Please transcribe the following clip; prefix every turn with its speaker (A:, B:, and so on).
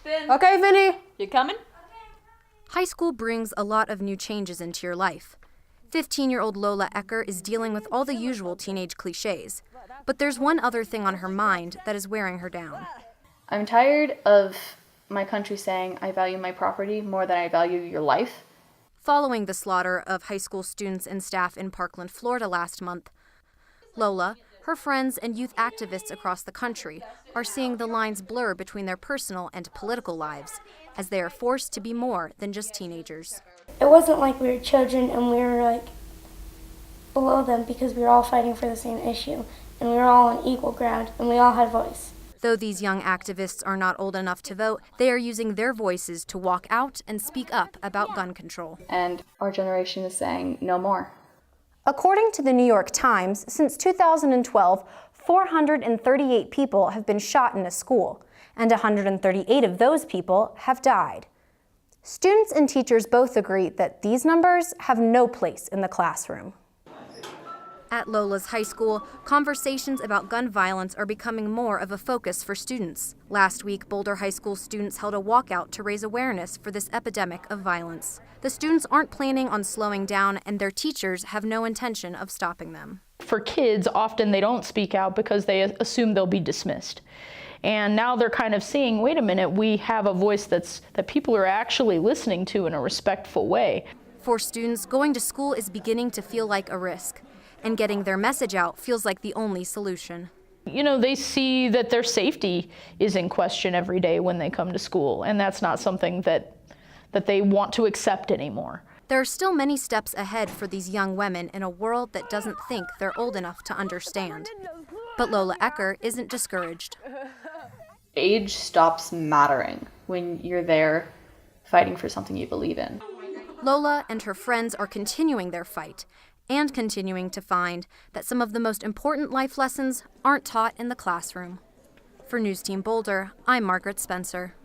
A: Finn.
B: Okay, Vinny.
A: You coming?
C: High school brings a lot of new changes into your life. 15-year-old Lola Ecker is dealing with all the usual teenage cliches. But there's one other thing on her mind that is wearing her down.
D: I'm tired of my country saying I value my property more than I value your life.
C: Following the slaughter of high school students and staff in Parkland, Florida last month, Lola, her friends, and youth activists across the country are seeing the lines blur between their personal and political lives as they are forced to be more than just teenagers.
E: It wasn't like we were children and we were like below them because we were all fighting for the same issue and we were all on equal ground and we all had a voice.
C: Though these young activists are not old enough to vote, they are using their voices to walk out and speak up about gun control.
D: And our generation is saying no more.
B: According to the New York Times, since 2012, 438 people have been shot in a school, and 138 of those people have died. Students and teachers both agree that these numbers have no place in the classroom.
C: At Lola's high school, conversations about gun violence are becoming more of a focus for students. Last week, Boulder High School students held a walkout to raise awareness for this epidemic of violence. The students aren't planning on slowing down, and their teachers have no intention of stopping them.
F: For kids, often they don't speak out because they assume they'll be dismissed. And now they're kind of seeing, wait a minute, we have a voice that people are actually listening to in a respectful way.
C: For students, going to school is beginning to feel like a risk, and getting their message out feels like the only solution.
F: You know, they see that their safety is in question every day when they come to school, and that's not something that they want to accept anymore.
C: There are still many steps ahead for these young women in a world that doesn't think they're old enough to understand. But Lola Ecker isn't discouraged.
D: Age stops mattering when you're there fighting for something you believe in.
C: Lola and her friends are continuing their fight and continuing to find that some of the most important life lessons aren't taught in the classroom. For NewsTeam Boulder, I'm Margaret Spencer.